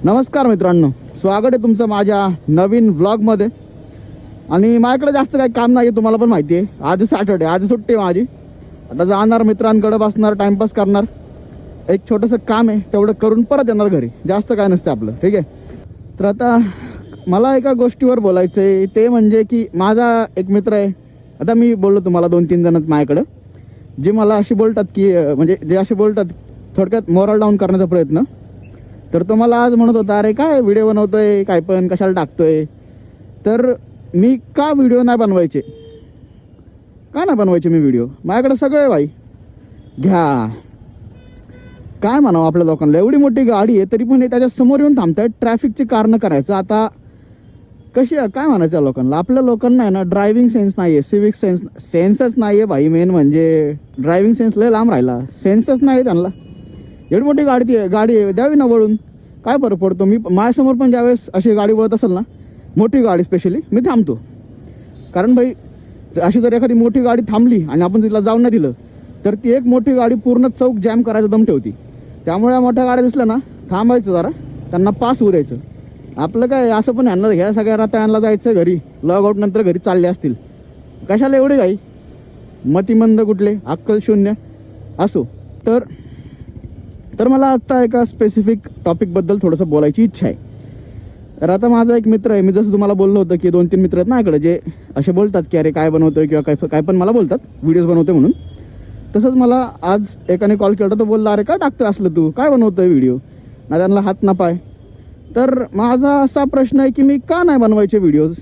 नमस्कार मित्रांनो, स्वागत आहे तुमचं माझ्या नवीन व्लॉगमध्ये. आणि माझ्याकडे जास्त काही काम नाही आहे, तुम्हाला पण माहिती आहे. आज सॅटर्डे, आज सुट्टी आहे माझी. आता जाणार मित्रांकडे, बसणार, टाइमपास करणार. एक छोटंसं काम आहे, तेवढं करून परत येणार घरी. जास्त काय नसते आपलं, ठीक आहे. तर आता मला एका गोष्टीवर बोलायचं आहे, ते म्हणजे की माझा एक मित्र आहे. आता मी बोललो तुम्हाला 2-3 जण माझ्याकडं, जे मला असे बोलतात की म्हणजे जे असे बोलतात थोडक्यात मोरल डाऊन करण्याचा प्रयत्न. तर तो मला आज म्हणत होता, अरे काय व्हिडिओ बनवतोय, काय पण कशाला टाकतोय. तर मी का व्हिडिओ नाही बनवायचे, का नाही बनवायचे मी व्हिडिओ? माझ्याकडे सगळे भाई घ्या. काय म्हणावं आपल्या लोकांना, एवढी मोठी गाडी आहे तरी पण हे त्याच्या समोर येऊन थांबतायत, ट्रॅफिकचे कारणं करायचं. आता कशी काय म्हणायचं लोकांना? आपल्या लोकांना आहे ना ड्रायव्हिंग सेन्स नाही आहे, सिविक सेन्सच नाही आहे भाई. मेन म्हणजे ड्रायव्हिंग सेन्स लय लांब राहिला, सेन्सच नाही त्यांना. एवढी मोठी गाडी आहे, द्यावी ना वळून, काय फरक पडतो? मी माझ्यासमोर पण ज्यावेळेस अशी गाडी वळत असेल ना, मोठी गाडी स्पेशली, मी थांबतो. कारण भाई अशी जर एखादी मोठी गाडी थांबली आणि आपण तिला जाऊन नाही दिलं तर ती एक मोठी गाडी पूर्ण चौक जॅम करायचं दम ठेवती. त्यामुळे मोठ्या गाड्या दिसल्या ना, थांबायचं जरा, त्यांना पास होऊ द्यायचं. आपलं काय असं पण ह्यांना घ्या, सगळ्या रात्यांना जायचं घरी, लॉग आउट नंतर घरी चालले असतील. कशाला एवढे काही मतिमंद कुठले, अक्कल शून्य असो. तर मला आत्ता एका स्पेसिफिक टॉपिकबद्दल थोडंसं बोलायची इच्छा आहे. तर आता माझा एक मित्र आहे, मी जसं तुम्हाला बोललो होतं की 2-3 मित्र आहेत माझ्याकडे, जे असे बोलतात की अरे काय बनवतोय किंवा काय पण मला बोलतात व्हिडिओज बनवतोय म्हणून. तसंच मला आज एकाने कॉल केला, तो बोलला, अरे काय टाकतोय असलं तू, काय बनवतोय व्हिडिओ, ना त्यांना हात ना पाय. तर माझा असा प्रश्न आहे की मी का नाही बनवायचे व्हिडिओज,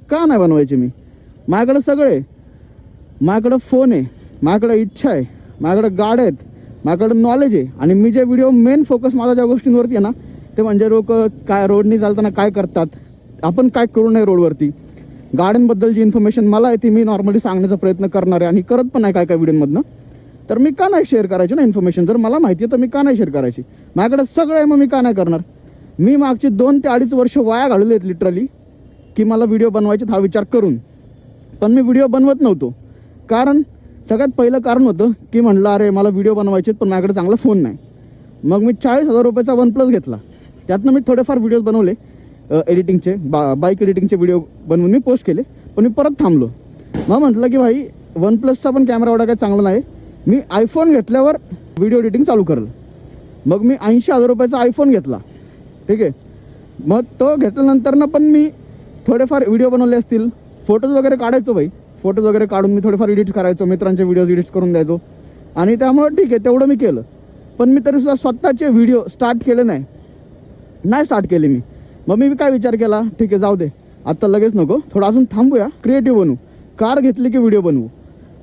का नाही बनवायचे? माझ्याकडे सगळे, माझ्याकडं फोन आहे, माझ्याकडे इच्छा आहे, माझ्याकडे गाड्या आहेत, माझ्याकडे नॉलेज आहे. आणि मी जे व्हिडिओ मेन फोकस माझा ज्या गोष्टींवरती आहे ना, ते म्हणजे लोक काय रोडनी चालताना काय करतात, आपण काय करू नये रोडवरती, गाड्यांबद्दल जी इन्फॉर्मेशन मला आहे ती मी नॉर्मली सांगण्याचा प्रयत्न करणार आहे आणि करत पण आहे काय काय व्हिडिओमधनं. तर मी का नाही शेअर करायची ना इन्फॉर्मेशन? जर मला माहिती आहे तर मी का नाही शेअर करायची? माझ्याकडे सगळं आहे, मग मी का नाही करणार? मी मागची 2 ते 2.5 वर्ष वाया घालवले आहेत लिटरली, की मला व्हिडिओ बनवायचे हा विचार करून. पण मी व्हिडिओ बनवत नव्हतो, कारण सगळ्यात पहिलं कारण होतं की म्हणलं अरे मला व्हिडिओ बनवायचे पण माझ्याकडे चांगला फोन नाही. मग मी 40,000 रुपयाचा OnePlus घेतला. त्यातनं मी थोडेफार व्हिडिओज बनवले, एडिटिंगचे, बाईक एडिटिंगचे व्हिडिओ बनवून मी पोस्ट केले. पण मी परत थांबलो. मग म्हटलं की भाई OnePlusचा पण कॅमेरा एवढा काही चांगला नाही, मी आयफोन घेतल्यावर व्हिडिओ एडिटिंग चालू करेल. मग मी 80,000 रुपयाचा आयफोन घेतला, ठीक आहे. मग तो घेतल्यानंतर पण मी थोडेफार व्हिडिओ बनवले असतील, फोटोज वगैरे काढायचो भाई. फोटोज वगैरे काढून मी थोडेफार एडिट्स करायचो, मित्रांचे व्हिडिओज एडिट्स करून द्यायचो. आणि त्यामुळे ठीक आहे, तेवढं मी केलं. पण मी तरी सुद्धा स्वतःचे व्हिडिओ स्टार्ट केले नाही स्टार्ट केले मी. मग मी काय विचार केला, ठीक आहे जाऊ दे, आत्ता लगेच नको, थोडं अजून थांबूया, क्रिएटिव्ह बनवू. कार घेतली की व्हिडिओ बनवू.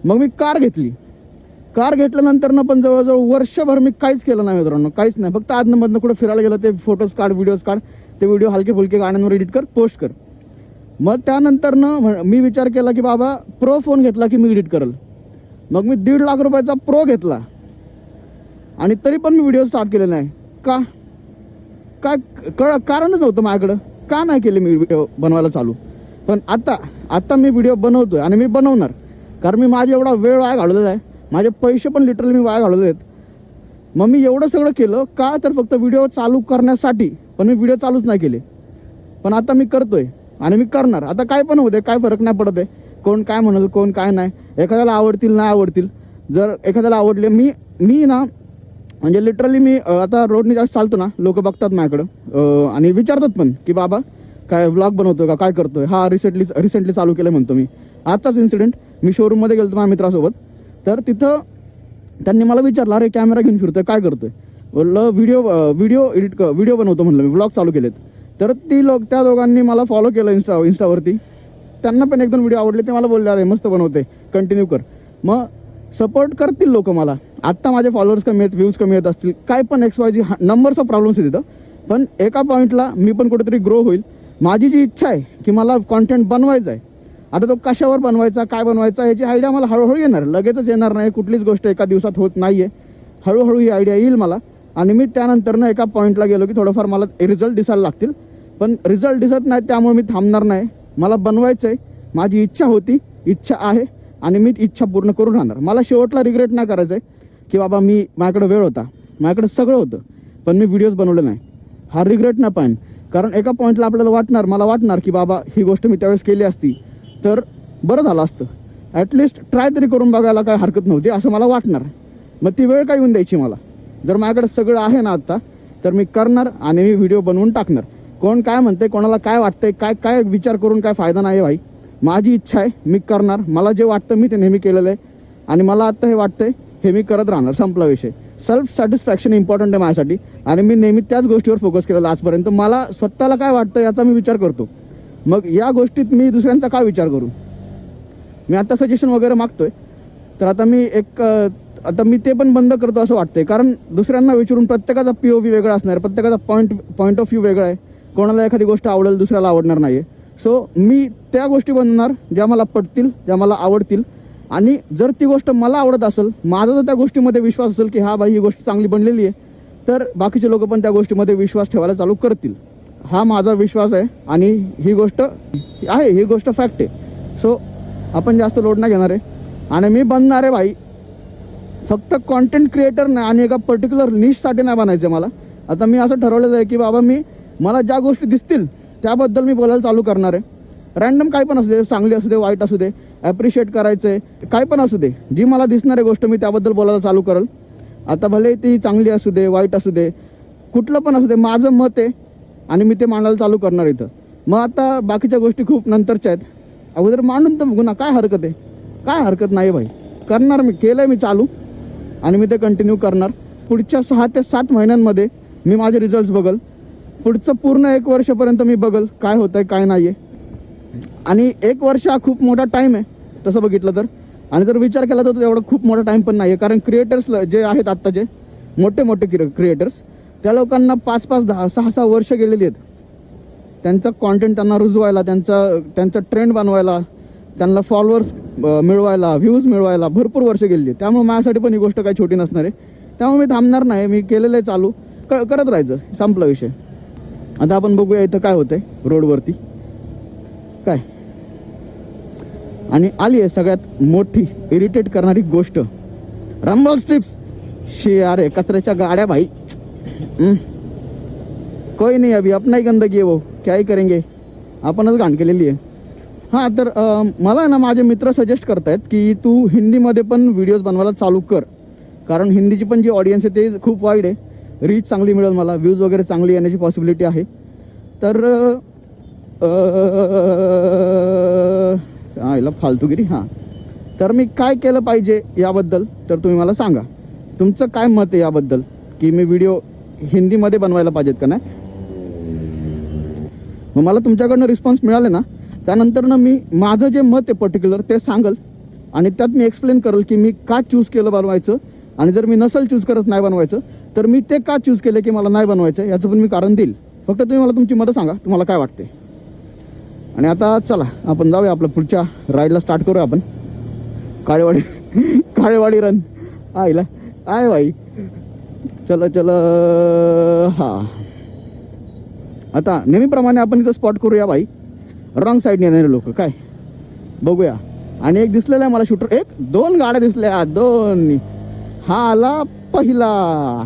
मग मी कार घेतली. कार घेतल्यानंतर पण जवळजवळ वर्षभर मी काहीच केलं नाही मित्रांनो, काहीच नाही. फक्त आदनमधनं कुठं फिरायला गेलं, ते फोटोज काढ, व्हिडिओज काढ, ते व्हिडिओ हलके फुलके गाण्यांवर एडिट कर, पोस्ट कर. मग त्यानंतर मी विचार केला की बाबा प्रो फोन घेतला की मी एडिट करेल. मग मी 1.5 लाख रुपयाचा प्रो घेतला आणि तरी पण मी व्हिडिओ स्टार्ट केले नाही. काय कारणच नव्हतं माझ्याकडं, का नाही केले मी व्हिडिओ बनवायला चालू. पण आता मी व्हिडिओ बनवतोय आणि मी बनवणार, कारण मी माझा एवढा वेळ वाया घालवलेला आहे, माझे पैसे पण लिटरली मी वाया घालवले आहेत. मग मी एवढं सगळं केलं का, तर फक्त व्हिडिओ चालू करण्यासाठी. पण मी व्हिडिओ चालूच नाही केले. पण आता मी करतोय आणि मी करणार. आता काय पण होते, काय फरक नाही पडत आहे, कोण काय म्हणेल, कोण काय नाही. एखाद्याला आवडतील, नाही आवडतील. जर एखाद्याला आवडले, मी ना म्हणजे लिटरली मी आता रोडनी जास्त चालतो ना, लोक बघतात माझ्याकडं आणि विचारतात पण की बाबा काय व्लॉग बनवतोय का, काय करतोय. हा रिसेंटली चालू केलं म्हणतो मी. आजचाच इन्सिडेंट, मी शोरूममध्ये गेलो माझ्या मित्रासोबत. तर तिथं त्यांनी मला विचारलं, अरे कॅमेरा घेऊन फिरतोय, काय करतोय? बोललं व्हिडिओ बनवतो म्हणलं मी, व्लॉग चालू केलेत. तर त्या दोघांनी मला फॉलो केलं इंस्टावरती. त्यांना पण 1-2 व्हिडिओ आवडले, ते मला बोलले अरे मस्त बनवते, कंटिन्यू कर. मग सपोर्ट करतील लोक मला. आत्ता माझे फॉलोअर्स कमी आहेत, व्ह्यूज कमी येत असतील, काय पण XYZ नंबर्स ऑफ प्रॉब्लेम्स आहेत तिथं. पण एका पॉईंटला मी पण कुठेतरी ग्रो होईल. माझी जी इच्छा आहे की मला कॉन्टेंट बनवायचा आहे, आता तो कशावर बनवायचा, काय बनवायचा, याची आयडिया मला हळूहळू येणार, लगेचच येणार नाही. कुठलीच गोष्ट एका दिवसात होत नाही आहे. हळूहळू ही आयडिया येईल मला. आणि मी त्यानंतर एका पॉईंटला गेलो की थोडंफार मला रिझल्ट दिसायला लागतील. पण रिझल्ट दिसत नाही त्यामुळे मी थांबणार नाही. मला बनवायचं आहे, माझी इच्छा आहे आणि मी इच्छा पूर्ण करून राहणार. मला शेवटला रिग्रेट नाही करायचं आहे की बाबा माझ्याकडे वेळ होता, माझ्याकडे सगळं होतं, पण मी व्हिडिओज बनवले नाही. हा रिग्रेट नाही पाहिजे. कारण एका पॉईंटला आपल्याला मला वाटणार की बाबा ही गोष्ट मी त्यावेळेस केली असती तर बरं झालं असतं, ॲटलिस्ट ट्राय तरी करून बघायला काय हरकत नव्हती असं मला वाटणार. मग ती वेळ काय येऊन द्यायची मला. जर माझ्याकडे सगळं आहे ना आत्ता तर मी करणार आणि मी व्हिडिओ बनवून टाकणार. कोण काय म्हणते, कोणाला काय वाटतंय, काय काय विचार करून काय फायदा नाही आहे भाई. माझी इच्छा आहे, मी करणार. मला जे वाटतं मी ते नेहमी केलेलं आहे आणि मला आत्ता हे वाटतंय हे मी करत राहणार. संपला विषय. सेल्फ सॅटिस्फॅक्शन इम्पॉर्टंट आहे माझ्यासाठी आणि मी नेहमी त्याच गोष्टीवर फोकस केलेला आजपर्यंत. मला स्वतःला काय वाटतं याचा मी विचार करतो. मग या गोष्टीत मी दुसऱ्यांचा काय विचार करू. मी आता सजेशन वगैरे मागतोय तर आता मी ते पण बंद करतो असं वाटतंय. कारण दुसऱ्यांना विचारून प्रत्येकाचा POV वेगळा असणार आहे, प्रत्येकाचा पॉईंट ऑफ व्ह्यू वेगळा आहे. कोणाला एखादी गोष्ट आवडेल, दुसऱ्याला आवडणार नाही आहे. सो मी त्या गोष्टी बनवणार ज्या मला पटतील, ज्या मला आवडतील. आणि जर ती गोष्ट मला आवडत असेल, माझा जर त्या गोष्टीमध्ये विश्वास असेल की हा बाई ही गोष्ट चांगली बनलेली आहे, तर बाकीचे लोक पण त्या गोष्टीमध्ये विश्वास ठेवायला चालू करतील. हा माझा विश्वास आहे आणि ही गोष्ट फॅक्ट आहे. सो आपण जास्त लोड नाही घेणार आहे आणि मी बनणार आहे भाई फक्त कॉन्टेंट क्रिएटर नाही आणि एका पर्टिक्युलर निशसाठी नाही बनायचं मला. आता मी असं ठरवलेलं आहे की बाबा मला ज्या गोष्टी दिसतील त्याबद्दल मी बोलायला चालू करणार आहे. रॅन्डम काय पण असू दे, चांगली असू दे, वाईट असू दे, ॲप्रिशिएट करायचं आहे, काय पण असू दे, जी मला दिसणारी गोष्ट मी त्याबद्दल बोलायला चालू करेल. आता भले ती चांगली असू दे, वाईट असू दे, कुठलं पण असू दे, माझं मत आहे आणि मी ते मांडायला चालू करणार इथं. मग आता बाकीच्या गोष्टी खूप नंतरच्या आहेत. अगोदर मांडून तर बघू ना, काय हरकत आहे, काय हरकत नाही भाई. करणार, मी केलं आहे मी चालू आणि मी ते कंटिन्यू करणार. पुढच्या 6 ते 7 महिन्यांमध्ये मी माझे रिझल्ट्स बघल. पुढचं पूर्ण 1 वर्षापर्यंत मी बघल काय होतं आहे काय नाही आहे. आणि 1 वर्ष हा खूप मोठा टाईम आहे तसं बघितलं तर. आणि जर विचार केला तर एवढा खूप मोठा टाईम पण नाही आहे. कारण क्रिएटर्स जे आहेत आत्ताचे मोठे क्रिएटर्स, त्या लोकांना 5-5, 10, 6-6 वर्ष गेलेली आहेत. त्यांचा कॉन्टेंट त्यांना रुजवायला, त्यांचा ट्रेंड बनवायला, त्यांना फॉलोअर्स मिळवायला, व्ह्यूज मिळवायला भरपूर वर्ष गेलेली आहेत. त्यामुळे माझ्यासाठी पण ही गोष्ट काही छोटी नसणार आहे. त्यामुळे मी थांबणार नाही. मी केलेलं आहे चालू, करत राहायचं, संपला विषय. आता आपण बघूया इथं काय होतंय रोडवरती काय. आणि आली आहे सगळ्यात मोठी इरिटेट करणारी गोष्ट, रंबल स्ट्रिप्स. अरे कचऱ्याच्या गाड्या भाई. कोई नाही, अभी अपना ही गंदगी है, वो क्या ही करेंगे, आपणच घाण केलेली आहे. हां, तर मला ना माझे मित्र सजेस्ट करतायत की तू हिंदीमध्ये पण व्हिडिओज बनवायला चालू कर. कारण हिंदीची पण जी ऑडियन्स आहे ते खूप वाईड आहे, रीच चांगली मिळेल मला, व्ह्यूज वगैरे चांगली येण्याची पॉसिबिलिटी आहे. तर याला फालतूगिरी. हां, तर मी काय केलं पाहिजे याबद्दल तर तुम्ही मला सांगा, तुमचं काय मत आहे याबद्दल की मी व्हिडिओ हिंदीमध्ये बनवायला पाहिजेत का नाही. मग मला तुमच्याकडनं रिस्पॉन्स मिळाले ना, त्यानंतर ना मी माझं जे मत आहे पर्टिक्युलर ते सांगल आणि त्यात मी एक्सप्लेन करेल की मी का चूज केलं बनवायचं. आणि जर मी नसेल चूज करत नाही बनवायचं तर मी ते का चूज केलं की मला नाही बनवायचं याचं पण मी कारण देईल. फक्त तुम्ही मला तुमची मतं सांगा, तुम्हाला काय वाटते. आणि आता चला आपण जाऊया आपल्या पुढच्या राईडला स्टार्ट करूया आपण. काळेवाडी रन आईला आहे भाई. चला हां, आता नेहमीप्रमाणे आपण इथं स्पॉट करूया भाई. रॉंग साईडने येणारे लोक काय बघूया. आणि एक दिसलेला आहे मला शूटर, 1-2 गाड्या दिसल्या, 2. हा आला पहिला,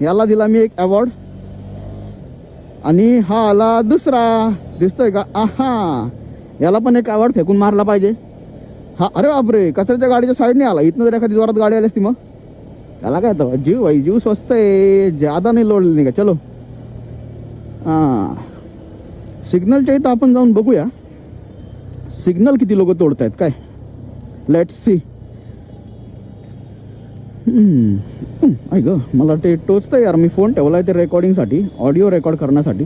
याला दिला मी एक अवॉर्ड. आणि हा आला दुसरा, दिसतोय का. आहा, याला पण एक अवॉर्ड फेकून मारला पाहिजे. हा, अरे बापरे, कचऱ्याच्या गाडीच्या साईडने आला. इथनं जर एखादी जोरात गाडी आली असती मग त्याला काय तर जीव भाई, जीव स्वस्त आहे, ज्यादा नाही लोडले नाही का. चलो हां, सिग्नलच्या इथं आपण जाऊन बघूया सिग्नल किती लोक तोडतायत काय. Let's see. ऐक ग, मला ते टोचतं यार. मी फोन ठेवलाय ते रेकॉर्डिंगसाठी, ऑडिओ रेकॉर्ड करण्यासाठी.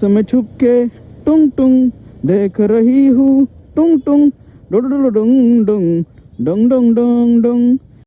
मैं छुप के टुंग टुंग देख रही हूँ, टुंग टुंग डुंग डुंग डुंग डुंग डुंग डुंग डुंग डुंग